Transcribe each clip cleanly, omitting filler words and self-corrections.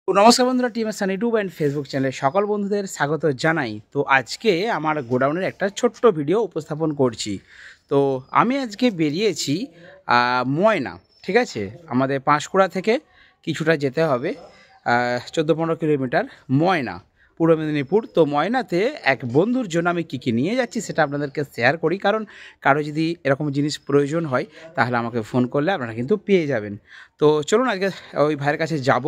নমস্কার বন্ধুরা, TMS sun YouTube and Facebook চ্যানেলে সকল বন্ধুদের স্বাগত জানাই। তো আজকে আমার গোডাউনের একটা ছোট্ট ভিডিও উপস্থাপন করছি। তো আমি আজকে বেরিয়েছি ময়না, ঠিক আছে, আমাদের পাঁশকুড়া থেকে কিছুটা যেতে হবে 14-15 কিলোমিটার ময়না, পূর্ব মেদিনীপুর। তো ময়নাতে এক বন্ধুর জন্য আমি কী কী নিয়ে যাচ্ছি সেটা আপনাদেরকে শেয়ার করি, কারণ কারো যদি এরকম জিনিস প্রয়োজন হয় তাহলে আমাকে ফোন করলে আপনারা কিন্তু পেয়ে যাবেন। তো চলুন আজকে ওই ভাইয়ের কাছে যাব।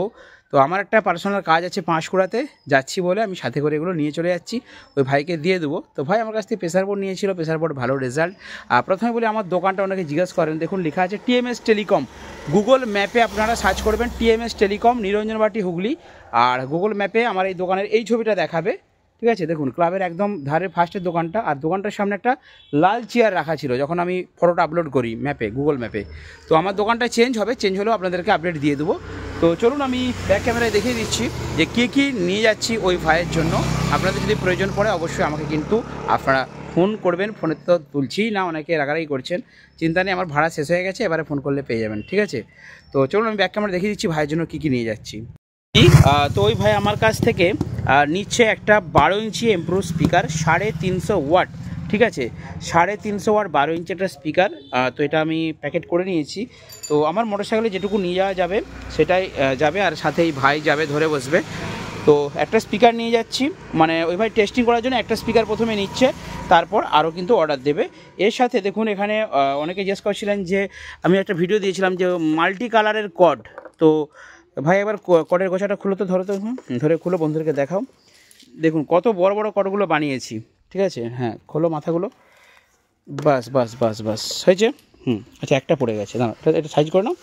তো আমার একটা পার্সোনাল কাজ আছে পাঁশকুড়াতে, যাচ্ছি বলে আমি সাথে করে এগুলো নিয়ে চলে যাচ্ছি, ওই ভাইকে দিয়ে দেবো। তো ভাই আমার কাছ থেকে প্রেসার বোর্ড নিয়েছিল, প্রেসার বোর্ড ভালো রেজাল্ট। প্রথমে বলি আমার দোকানটা অনেকে জিজ্ঞেস করেন, দেখুন লেখা আছে টিএমএস টেলিকম। গুগল ম্যাপে আপনারা সার্চ করবেন টিএমএস টেলিকম নিরঞ্জনবাটি হুগলি, আর গুগল ম্যাপে আমার এই দোকানের এই ছবিটা দেখাবে, ঠিক আছে। দেখুন ক্লাবের একদম ধারে ফার্স্টের দোকানটা, আর দোকানটার সামনে একটা লাল চেয়ার রাখা ছিল যখন আমি ফটোটা আপলোড করি ম্যাপে, গুগল ম্যাপে। তো আমার দোকানটা চেঞ্জ হবে, চেঞ্জ হলেও আপনাদেরকে আপডেট দিয়ে দেবো। তো চলুন আমি ব্যাক ক্যামেরায় দেখিয়ে দিচ্ছি যে কী নিয়ে যাচ্ছি ওই ভাইয়ের জন্য। আপনাদের যদি প্রয়োজন পড়ে অবশ্যই আমাকে কিন্তু আপনারা ফোন করবেন। ফোনে তো তুলছিই না, অনেকে রাগারাগি করছেন, চিন্তা নেই, আমার ভাড়া শেষ হয়ে গেছে, এবারে ফোন করলে পেয়ে যাবেন, ঠিক আছে। তো চলুন আমি ব্যাক ক্যামেরা দেখিয়ে দিচ্ছি ভাইয়ের জন্য কী নিয়ে যাচ্ছি। তো ওই ভাই আমার কাছ থেকে নিচ্ছে একটা 12 ইঞ্চি এমপ্রো স্পিকার, 350 ওয়াট, ঠিক আছে, 350 ওয়াট 12 ইঞ্চি একটা স্পিকার। তো এটা আমি প্যাকেট করে নিয়েছি। তো আমার মোটরসাইকেলে যেটুকু নিয়ে যাওয়া যাবে সেটাই যাবে, আর সাথে এই ভাই যাবে, ধরে বসবে। তো একটা স্পিকার নিয়ে যাচ্ছি, মানে ওই ভাই টেস্টিং করার জন্য একটা স্পিকার প্রথমে নিচ্ছে, তারপর আরও কিন্তু অর্ডার দেবে। এর সাথে দেখুন এখানে অনেকে জিজ্ঞেস করছিলেন যে আমি একটা ভিডিও দিয়েছিলাম যে মাল্টি কালারের কর্ড। তো ভাই এবার কর্ডের গোছাটা খুলো, তো ধরো, তো ধরে খুলো, বন্ধুদেরকে দেখাও। দেখুন কত বড় বড় কর্ডগুলো বানিয়েছি, ঠিক আছে। হ্যাঁ, খোলো মাথাগুলো, বাস বাস বাস বাস, হয়েছে। আচ্ছা, একটা পড়ে গেছে, দাঁড়া, এটা সাইজ করে নাও,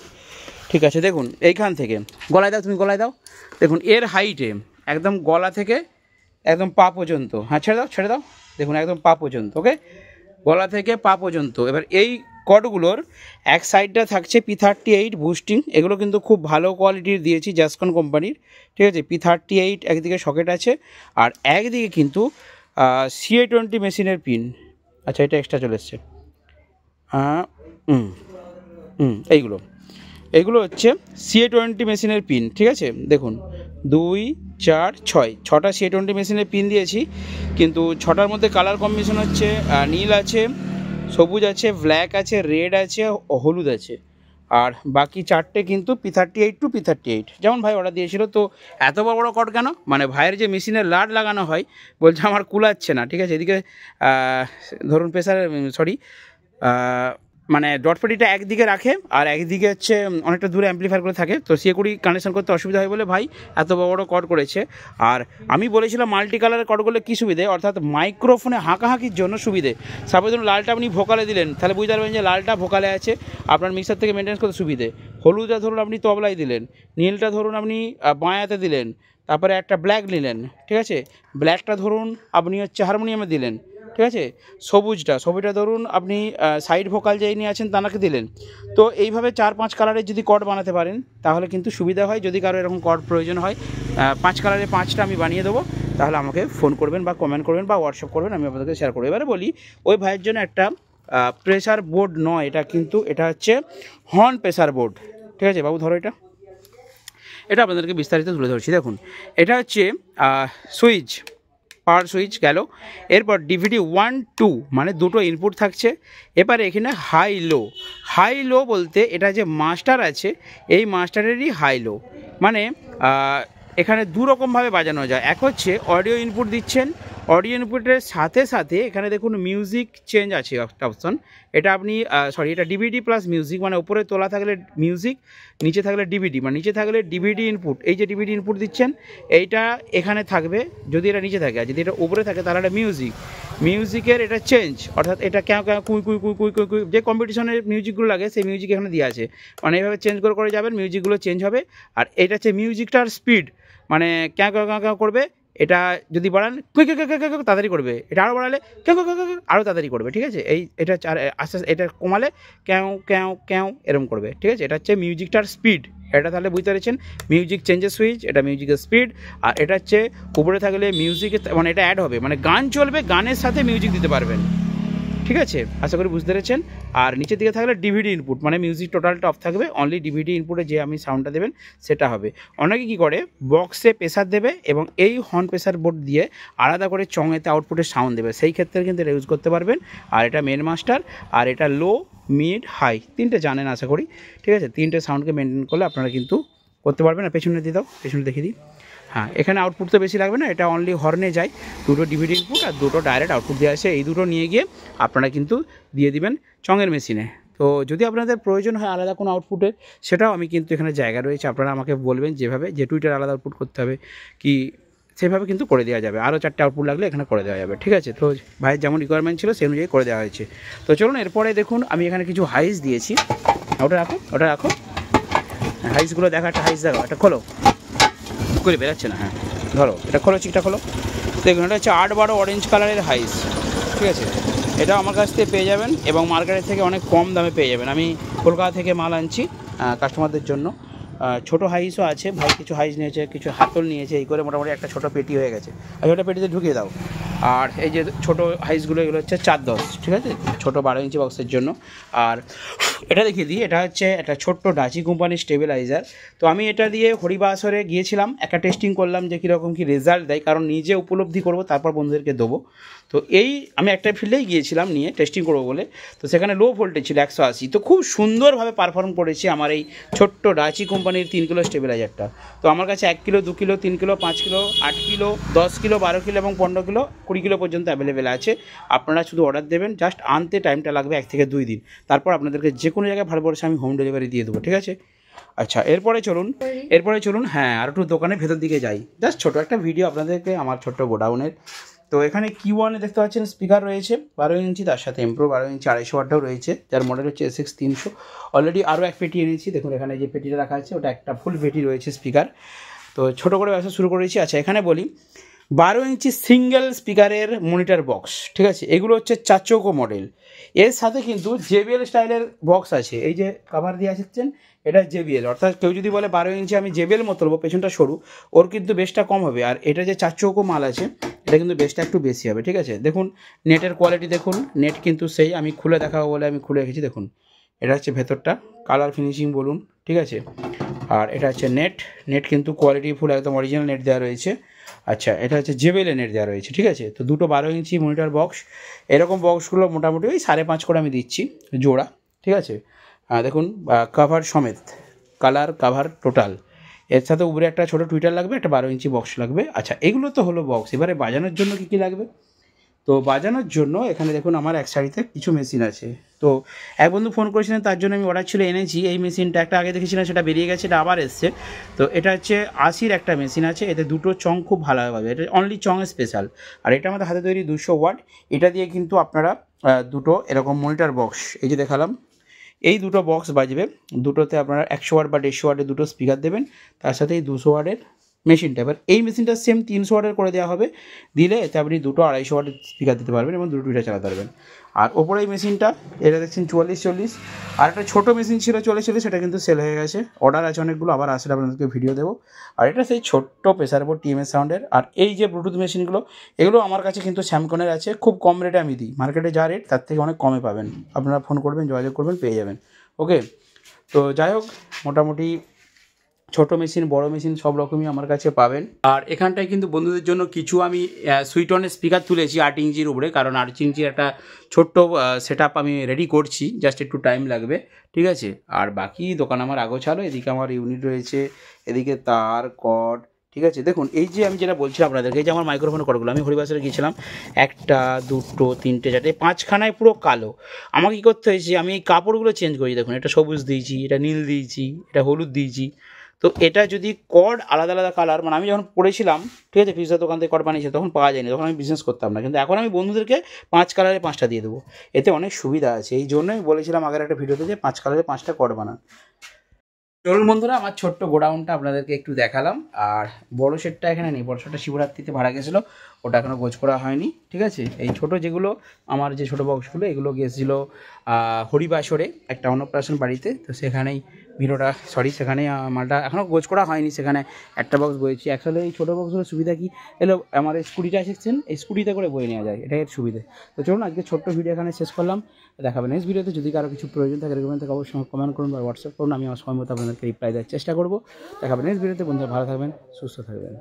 ঠিক আছে। দেখুন এইখান থেকে গলায় দাও, তুমি গলায় দাও। দেখুন এর হাইটে একদম গলা থেকে একদম পা পর্যন্ত, হ্যাঁ ছেড়ে দাও, ছেড়ে দাও। দেখুন একদম পা পর্যন্ত, ওকে, গলা থেকে পা পর্যন্ত। এবার এই কর্ডগুলোর এক সাইডটা থাকছে P38 বুস্টিং, এগুলো কিন্তু খুব ভালো কোয়ালিটির দিয়েছি জ্যাসকন কোম্পানির, ঠিক আছে। P38 একদিকে সকেট আছে, আর একদিকে কিন্তু CA20 মেশিনের পিন। আচ্ছা, এটা এক্সট্রা চলে এসছে। এইগুলো হচ্ছে CA20 মেশিনের পিন, ঠিক আছে। দেখুন 2, 4, 6টা CA20 মেশিনের পিন দিয়েছি, কিন্তু 6টার মধ্যে কালার কম্বিনেশন হচ্ছে নীল আছে, সবুজ আছে, ব্ল্যাক আছে, রেড আছে, হলুদ আছে, আর বাকি 4টে কিন্তু P38 to P38 যেমন ভাই অর্ডার দিয়েছিল। তো এত বড় বড় কর্ড কেন? মানে ভাইয়ের যে মেশিনের লাট লাগানো হয়, বলছে আমার কুলাচ্ছে না, ঠিক আছে। এদিকে ধরুন মানে ডটপেটিটা একদিকে রাখে, আর একদিকে হচ্ছে অনেকটা দূরে অ্যাম্পলিফায়ার করে থাকে, তো CA20 কানেকশন করতে অসুবিধা হয় বলে ভাই এত বড় বড় কর্ড করেছে। আর আমি বলেছিলাম মাল্টি কালারের কর্ডগুলো কী সুবিধে, অর্থাৎ মাইক্রোফোনে হাঁকাহাঁকির জন্য সুবিধে। সাপোজ ধরুন লালটা আপনি ভোকালে দিলেন, তাহলে বুঝতে পারবেন যে লালটা ভোকালে আছে, আপনার মিক্সার থেকে মেনটেন্স করতে সুবিধে। হলুদটা ধরুন আপনি তবলায় দিলেন, নীলটা ধরুন আপনি বাঁয়াতে দিলেন, তারপরে একটা ব্ল্যাক নিলেন, ঠিক আছে, ব্ল্যাকটা ধরুন আপনি হচ্ছে হারমোনিয়ামে দিলেন, ঠিক আছে। সবুজটা ধরুন আপনি সাইড ভোকাল যেই নিয়ে আছেন তানাকে দিলেন। তো এইভাবে 4-5 কালারের যদি কর্ড বানাতে পারেন তাহলে কিন্তু সুবিধা হয়। যদি কারো এরকম কর্ড প্রয়োজন হয় 5 কালারের 5টা আমি বানিয়ে দেবো, তাহলে আমাকে ফোন করবেন বা কমেন্ট করবেন বা হোয়াটসঅ্যাপ করবেন, আমি আপনাদেরকে শেয়ার করবো। এবারে বলি ওই ভাইয়ের জন্য একটা প্রেসার বোর্ড নয়, এটা হচ্ছে হর্ন প্রেসার বোর্ড, ঠিক আছে। বাবু ধরো, এটা আপনাদেরকে বিস্তারিত তুলে ধরছি। দেখুন এটা হচ্ছে সুইচ, পাওয়ার সুইচ গেল, এরপর DVD 1, 2 মানে দুটো ইনপুট থাকছে। এবারে এখানে হাই লো বলতে এটা যে মাস্টার আছে, এই মাস্টারেরই হাই লো, মানে এখানে দুরকমভাবে বাজানো যায়। এক হচ্ছে অডিও ইনপুট দিচ্ছেন, অডিও ইনপুটের সাথে সাথে এখানে দেখুন মিউজিক চেঞ্জ আছে একটা অপশন, এটা আপনি এটা DVD প্লাস মিউজিক, মানে উপরে তোলা থাকলে মিউজিক, নিচে থাকলে DVD, মানে নিচে থাকলে DVD ইনপুট, এই যে DVD ইনপুট দিচ্ছেন এইটা এখানে থাকবে যদি এটা নিচে থাকে, আর যদি এটা উপরে থাকে তাহলে এটা মিউজিকের এটা চেঞ্জ, অর্থাৎ এটা ক্যাঁ কুই কুই কুই কুই কুই কুই যে কম্পিটিশনের মিউজিকগুলো লাগে সেই মিউজিক এখানে দেওয়া আছে, মানে এইভাবে চেঞ্জ করে যাবেন, মিউজিকগুলো চেঞ্জ হবে। আর এটা হচ্ছে মিউজিকটার স্পিড, মানে ক্যাঁ করবে, এটা যদি বাড়ান তাড়াতাড়ি করবে, এটা আরও বাড়ালে আরও তাড়াতাড়ি করবে, ঠিক আছে। এটা আস্তে আস্তে এটা কমালে ক্যাও এরকম করবে, ঠিক আছে। এটা হচ্ছে মিউজিকটার স্পিড, এটা তাহলে বুঝতে পেরেছেন। মিউজিক চেঞ্জের সুইচ, এটা মিউজিকের স্পিড, আর এটা হচ্ছে উপরে থাকলে মিউজিক, মানে এটা অ্যাড হবে, মানে গান চলবে, গানের সাথে মিউজিক দিতে পারবেন, ঠিক আছে, আশা করি বুঝতে পেরেছেন। আর নিচের দিকে থাকলে ডিভিডি ইনপুট, মানে মিউজিক টোটালটা অফ থাকবে, অনলি ডিভিডি ইনপুটে যে আমি সাউন্ডটা দেবেন সেটা হবে। অনেকে কী করে বক্সে প্রেসার দেবে এবং এই হর্ন প্রেসার বোর্ড দিয়ে আলাদা করে চঙেতে আউটপুটের সাউন্ড দেবে, সেই ক্ষেত্রে কিন্তু এটা ইউজ করতে পারবেন। আর এটা মেন মাস্টার, আর এটা লো, মিড, হাই, তিনটে জানেন আশা করি। ঠিক আছে, তিনটে সাউন্ডকে মেনটেন করলে আপনারা কিন্তু করতে পারবেন। আর পেছনে দিয়ে দাও, পেছনে দেখিয়ে দিই। হ্যাঁ, এখানে আউটপুট তো বেশি লাগবে না, এটা অনলি হর্নে যায়, দুটো ডিভিডি ইনপুট আর দুটো ডাইরেক্ট আউটপুট দেওয়া আছে। এই দুটো নিয়ে গিয়ে আপনারা কিন্তু দিয়ে দিবেন চঙের মেশিনে। তো যদি আপনাদের প্রয়োজন হয় আলাদা কোনো আউটপুটের, সেটাও আমি কিন্তু এখানে জায়গা রয়েছে, আপনারা আমাকে বলবেন যেভাবে, যে টুইটার আলাদা আউটপুট করতে হবে কি সেভাবে কিন্তু করে দেওয়া যাবে। আরও 4টে আউটপুট লাগলে এখানে করে দেওয়া যাবে। ঠিক আছে, তো ভাইয়ের যেমন রিকোয়ারমেন্ট ছিল সেই অনুযায়ী করে দেওয়া হয়েছে। তো চলুন এরপরে দেখুন, আমি এখানে কিছু হাইস দিয়েছি, ওটা রাখো, ওটা রাখো, হাইসগুলো দেখা, একটা হাইস দেখো, এটা খোলো করে বেরাচ্ছে না, হ্যাঁ ধরো, এটা খোলো, চিকটা খোলো। দেখুন এটা হচ্ছে 8-12 অরেঞ্জ কালারের হাইস। ঠিক আছে, এটা আমার কাছ থেকে পেয়ে যাবেন এবং মার্কেটের থেকে অনেক কম দামে পেয়ে যাবেন। আমি কলকাতা থেকে মাল আনছি কাস্টমারদের জন্য। ছোটো হাইসও আছে, ভাই কিছু হাইস নিয়েছে, কিছু হাতল নিয়েছে, এই করে মোটামুটি একটা ছোটো পেটি হয়ে গেছে। আর ওটা পেটিতে ঢুকিয়ে দাও। আর এই যে ছোটো হাইসগুলো, এগুলো হচ্ছে 4-10, ঠিক আছে, ছোটো 12 ইঞ্চি বক্সের জন্য। আর এটা দেখিয়ে দিই, এটা হচ্ছে একটা ছোট্ট ডাচি কোম্পানির স্টেবিলাইজার। তো আমি এটা দিয়ে হরিবাসরে গিয়েছিলাম, একটা টেস্টিং করলাম যে কীরকম কী রেজাল্ট দেয়, কারণ নিজে উপলব্ধি করব, তারপর বন্ধুদেরকে দেবো। তো এই আমি একটা ফিল্ডেই গিয়েছিলাম নিয়ে টেস্টিং করবো বলে, তো সেখানে লো ভোল্টেজ ছিল 180, তো খুব সুন্দরভাবে পারফর্ম করেছে আমার এই ছোট্ট ডাচি কোম্পানির 3 কিলো স্টেবিলাইজারটা। তো আমার কাছে 1 kilo, 2 kilo, 3 kilo, 5 kilo, 8 kilo, 10 kilo, 12 kilo এবং 15 কিলো, 20 কিলো পর্যন্ত অ্যাভেলেবেল আছে। আপনারা শুধু অর্ডার দেবেন, জাস্ট আনতে টাইমটা লাগবে 1 থেকে 2 দিন, তারপর আপনাদেরকে যে কোনো জায়গায় ভারতবর্ষে আমি হোম ডেলিভারি দিয়ে দেবো। ঠিক আছে, আচ্ছা এরপরে চলুন, হ্যাঁ আর একটু দোকানের ভেতর দিকে যাই, জাস্ট ছোটো একটা ভিডিও আপনাদেরকে আমার ছোট্ট গোডাউনের। তো এখানে Q1 দেখতে পাচ্ছেন স্পিকার রয়েছে 12 ইঞ্চি, তার সাথে এমপ্রো 12 ইঞ্চি 250 ওয়াটটাও রয়েছে, যার মডেল হচ্ছে SX300। অলরেডি আরও এক পেটি এনেছি, দেখুন এখানে যে পেটিটা রাখা আছে ওটা একটা ফুল পেটি রয়েছে স্পিকার। তো ছোটো করে ব্যবসা শুরু করেছি। আচ্ছা এখানে বলি 12 ইঞ্চি সিঙ্গেল স্পিকারের মনিটর বক্স, ঠিক আছে, এগুলো হচ্ছে 4 চৌকো মডেল। এর সাথে কিন্তু JBL স্টাইলের বক্স আছে, এই যে কভার দিয়ে আসছেন, এটা JBL, অর্থাৎ কেউ যদি বলে 12 ইঞ্চি আমি JBL মতো নেবো, পেছনটা সরু, ওর কিন্তু বেসটা কম হবে। আর এটা যে 4 চৌকো মাল আছে, এটা কিন্তু বেসটা একটু বেশি হবে। ঠিক আছে, দেখুন নেটের কোয়ালিটি দেখুন, নেট কিন্তু সেই আমি খুলে দেখাবো বলে আমি খুলে রেখেছি। দেখুন এটা হচ্ছে ভেতরটা, কালার ফিনিশিং বলুন, ঠিক আছে। আর এটা হচ্ছে নেট কিন্তু কোয়ালিটি ফুল একদম অরিজিনাল নেট দেওয়া রয়েছে। আচ্ছা এটা হচ্ছে JBL নেট দেওয়া রয়েছে। ঠিক আছে, তো দুটো 12 ইঞ্চি মনিটর বক্স, এরকম বক্সগুলো মোটামুটি ওই 5.5 করে আমি দিচ্ছি জোড়া। ঠিক আছে, দেখুন কাভার সমেত, কালার কাভার টোটাল, এর সাথে উপরে একটা ছোটো টুইটার লাগবে, একটা 12 ইঞ্চি বক্স লাগবে। আচ্ছা এগুলো তো হলো বক্স, এবারে বাজানোর জন্য কী কী লাগবে? তো বাজানোর জন্য এখানে দেখুন আমার এক সারিতে কিছু মেশিন আছে। তো এক বন্ধু ফোন করেছিলেন, তার জন্য আমি অর্ডার ছিল এনেছি। এই মেশিনটা একটা আগে দেখেছিলাম, সেটা বেরিয়ে গেছে, এটা আবার এসছে। তো এটা হচ্ছে 80-র একটা মেশিন আছে, এতে দুটো চং খুব ভালো হবে, এটা অনলি চং স্পেশাল। আর এটা আমাদের হাতে তৈরি 200 ওয়াট। এটা দিয়ে কিন্তু আপনারা দুটো এরকম মনিটর বক্স, এই যে দেখালাম, এই দুটো বক্স বাজবে। দুটোতে আপনারা 100 ওয়াট বা 150 ওয়াটের দুটো স্পিকার দেবেন, তার সাথে এই 200 ওয়াটের মেশিনটা। এবার এই মেশিনটা সেম 300 ওয়াটের করে দেওয়া হবে, দিলে এতে আপনি দুটো 250 ওয়াটের স্পিকার দিতে পারবেন এবং দুটো টুইটার চালাতে পারবেন। আর ওপরে এই মেশিনটা, এটা দেখছেন 44-40, আর একটা ছোটো মেশিন ছিল 44-40, সেটা কিন্তু সেল হয়ে গেছে, অর্ডার আছে অনেকগুলো, আবার আসলে আপনাদেরকে ভিডিও দেবো। আর এটা সেই ছোট্ট প্রেসার বোর্ড TMS সাউন্ডের। আর এই যে ব্লুটুথ মেশিনগুলো, এগুলো আমার কাছে কিন্তু স্যামকনের আছে, খুব কম রেটে আমি দিই, মার্কেটে যা রেট তার থেকে অনেক কমে পাবেন, আপনারা ফোন করবেন, যোগাযোগ করবেন, পেয়ে যাবেন। ওকে, তো যাই হোক মোটামুটি ছোটো মেশিন বড় মেশিন সব রকমই আমার কাছে পাবেন। আর এখানটায় কিন্তু বন্ধুদের জন্য কিছু আমি সুইটনের স্পিকার তুলেছি 8 ইঞ্চির উপরে, কারণ 8 ইঞ্চির একটা ছোট্ট সেট আপ আমি রেডি করছি, জাস্ট একটু টাইম লাগবে। ঠিক আছে, আর বাকি দোকান আমার আগোছালো, এদিকে আমার ইউনিট রয়েছে, এদিকে তার কর্ড। ঠিক আছে, দেখুন এই যে আমি যেটা বলছিলাম আপনাদেরকে, এই যে আমার মাইক্রোফোনের কর্ডগুলো, আমি হরিবাসরে গিয়েছিলাম, 1টা 2টো 3টে 4টে 5খানায় পুরো কালো। আমাকে কী করতে হয়েছে, আমি এই কাপড়গুলো চেঞ্জ করি, দেখুন এটা সবুজ দিয়েছি, এটা নীল দিয়েছি, এটা হলুদ দিয়েছি। তো এটা যদি কর্ড আলাদা আলাদা কালার, মানে আমি যখন পড়েছিলাম, ঠিক আছে, ফিউজার দোকান থেকে কর্ড বানিয়েছে, তখন পাওয়া যায়নি, তখন আমি বিজনেস করতাম না, কিন্তু এখন আমি বন্ধুদেরকে 5 কালারে 5টা দিয়ে দেবো, এতে অনেক সুবিধা আছে। এই জন্যই বলেছিলাম আগের একটা ভিডিওতে যে 5 কালারে 5টা কর্ড বানান। চলুন বন্ধুরা, আমার ছোট্ট গোডাউনটা আপনাদেরকে একটু দেখালাম। আর বড় সেটটা এখানে নেই, বড় সেটটা শিবরাত্রিতে ভাড়া গেছিলো, ওটা এখনও গোছ করা হয়নি, ঠিক আছে। এই ছোট যেগুলো আমার যে ছোটো বক্সগুলো এগুলো গিয়েছিলো হরিবাসরে একটা অন্নপ্রাশন বাড়িতে, তো সেখানেই ভিডিওটা সেখানেই মালটা এখনও গোছ করা হয়নি, সেখানে একটা বক্স বয়েছি। অ্যাকচুয়ালি এই ছোটো বক্সগুলোর সুবিধা কি এলো, আমার স্কুটিটা এসেছেন, এই স্কুটিতে করে বয়ে নেওয়া যায়, এটাই এর সুবিধে। তো চলুন আজকে ছোট্ট ভিডিও এখানে শেষ করলাম, দেখাবেন নেক্সট ভিডিওতে। যদি কারো কিছু প্রয়োজন থাকে রেকমেন্ড থাকে অবশ্যই কমেন্ট করুন বা হোয়াটসঅ্যাপ করুন, আমি আমার সময় মতো আপনাদেরকে রিপ্লাই দেওয়ার চেষ্টা করবো। দেখাবেন নেক্সট ভিডিওতে। বন্ধুরা ভালো থাকবেন, সুস্থ থাকবেন।